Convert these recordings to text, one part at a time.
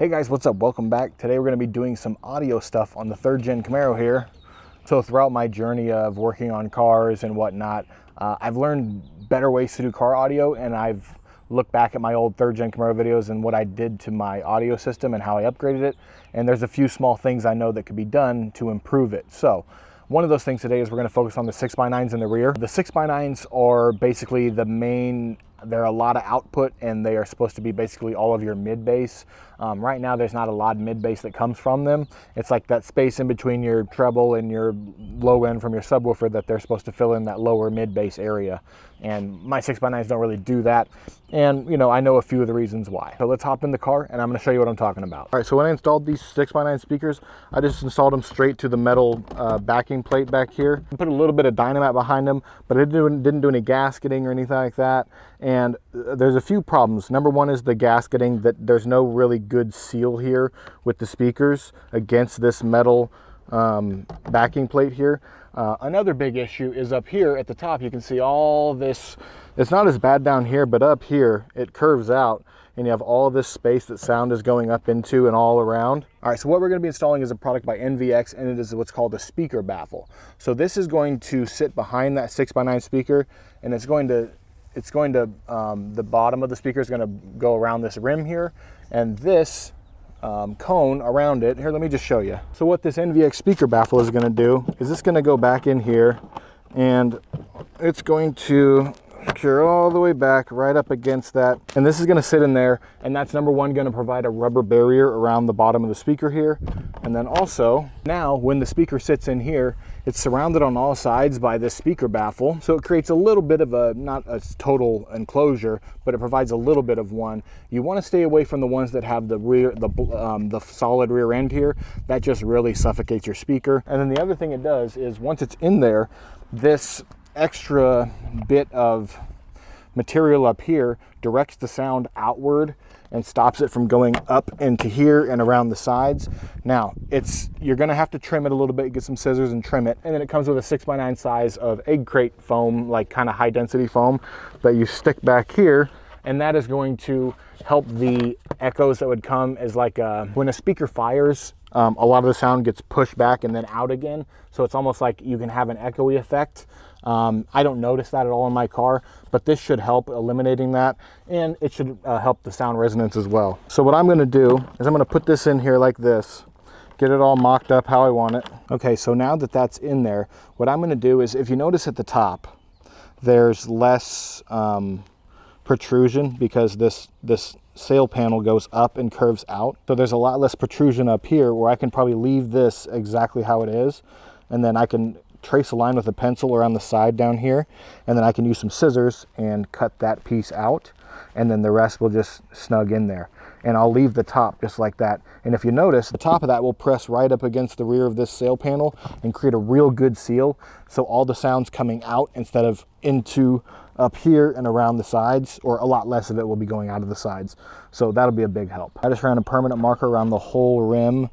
Hey guys, what's up? Welcome back. Today we're going to be doing some audio stuff on the 3rd gen Camaro here. So throughout my journey of working on cars and whatnot, I've learned better ways to do car audio, and I've looked back at my old 3rd gen Camaro videos and what I did to my audio system and how I upgraded it. And there's a few small things I know that could be done to improve it. So one of those things today is we're going to focus on the 6x9s in the rear. The 6x9s are basically the main. They're a lot of output, and they are supposed to be basically all of your mid bass. Right now there's not a lot of mid bass that comes from them. It's like that space in between your treble and your low end from your subwoofer that they're supposed to fill in that lower mid bass area. And my 6x9s don't really do that. And I know a few of the reasons why. So let's hop in the car and I'm going to show you what I'm talking about. All right, so when I installed these 6x9 speakers, I just installed them straight to the metal backing plate back here. I put a little bit of dynamite behind them, but it didn't do any gasketing or anything like that. And there's a few problems. Number one is the gasketing, that there's no really good seal here with the speakers against this metal backing plate here. Another big issue is up here at the top. You can see all this. It's not as bad down here, but up here it curves out and you have all this space that sound is going up into and all around. All right, so what we're going to be installing is a product by NVX, and it is what's called a speaker baffle. So this is going to sit behind that 6x9 speaker, and the bottom of the speaker is going to go around this rim here, and this cone around it. Here, let me just show you. So what this NVX speaker baffle is going to do is it's going to go back in here, and it's going to secure all the way back right up against that, and this is going to sit in there, and that's number one, going to provide a rubber barrier around the bottom of the speaker here. And then also, now when the speaker sits in here, it's surrounded on all sides by this speaker baffle, so it creates a little bit of a, not a total enclosure, but it provides a little bit of one. You want to stay away from the ones that have the solid rear end here. That just really suffocates your speaker. And then the other thing it does is, once it's in there, this extra bit of material up here directs the sound outward and stops it from going up into here and around the sides. Now, you're gonna have to trim it a little bit, get some scissors and trim it, and then it comes with a 6x9 size of egg crate foam, like kind of high density foam that you stick back here, and that is going to help the echoes that would come as like when a speaker fires, a lot of the sound gets pushed back and then out again, so it's almost like you can have an echoey effect. I don't notice that at all in my car, but this should help eliminating that, and it should help the sound resonance as well. So what I'm going to do is I'm going to put this in here like this, get it all mocked up how I want it. Okay, so now that that's in there, what I'm going to do is, if you notice at the top, there's less protrusion because this sail panel goes up and curves out. So there's a lot less protrusion up here, where I can probably leave this exactly how it is, and then I can trace a line with a pencil around the side down here, and then I can use some scissors and cut that piece out, and then the rest will just snug in there. And I'll leave the top just like that. And if you notice, the top of that will press right up against the rear of this sail panel and create a real good seal, so all the sound's coming out instead of into up here and around the sides, or a lot less of it will be going out of the sides. So that'll be a big help. I just ran a permanent marker around the whole rim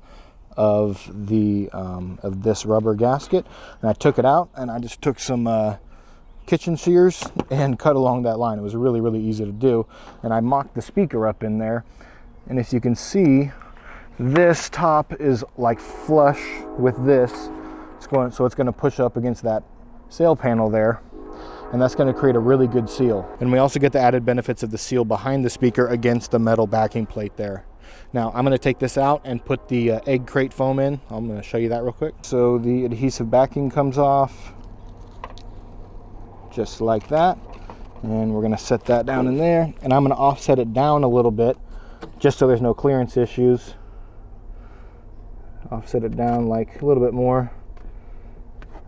of this rubber gasket, and I took it out, and I just took some kitchen shears and cut along that line. It was really, really easy to do, and I mocked the speaker up in there. And if you can see, this top is like flush with this. So it's going to push up against that sail panel there, and that's going to create a really good seal. And we also get the added benefits of the seal behind the speaker against the metal backing plate there. Now I'm going to take this out and put the egg crate foam in. I'm going to show you that real quick. So the adhesive backing comes off just like that, and we're going to set that down in there, and I'm going to offset it down a little bit just so there's no clearance issues. Offset it down like a little bit more,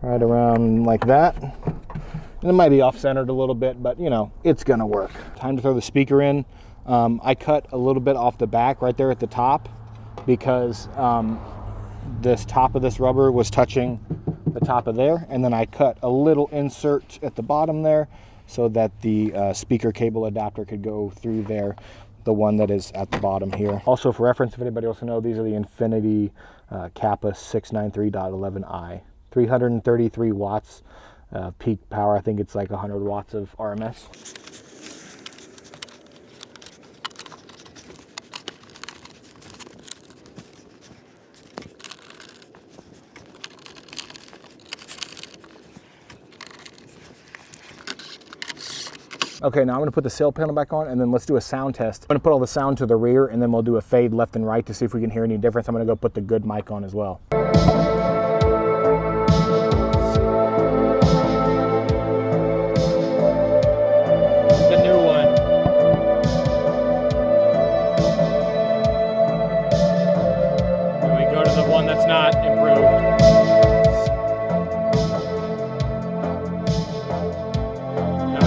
right around like that. And it might be off-centered a little bit, but it's going to work. Time to throw the speaker in. I cut a little bit off the back right there at the top, because this top of this rubber was touching the top of there, and then I cut a little insert at the bottom there so that the speaker cable adapter could go through there, the one that is at the bottom here. Also, for reference, if anybody wants to know, these are the Infinity Kappa 693.11i, 333 watts peak power. I think it's like 100 watts of RMS. Okay, now I'm gonna put the sail panel back on and then let's do a sound test. I'm gonna put all the sound to the rear and then we'll do a fade left and right to see if we can hear any difference. I'm gonna go put the good mic on as well. It's the new one. Then we go to the one that's not improved.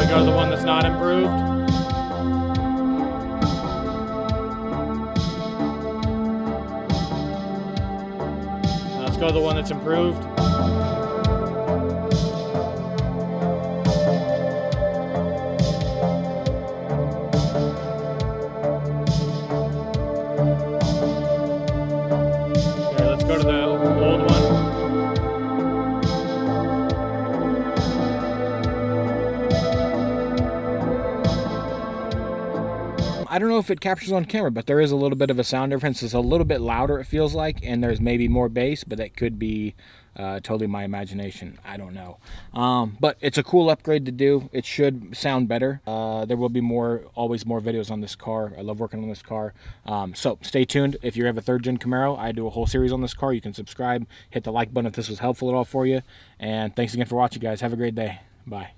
Go to the one that's not improved. Now let's go to the one that's improved. Okay, let's go to the old one. I don't know if it captures on camera, but there is a little bit of a sound difference. It's a little bit louder, it feels like, and there's maybe more bass, but that could be totally my imagination. I don't know. But it's a cool upgrade to do. It should sound better. There will be always more videos on this car. I love working on this car. So stay tuned. If you have a 3rd gen Camaro, I do a whole series on this car. You can subscribe, hit the like button if this was helpful at all for you. And thanks again for watching, guys. Have a great day. Bye.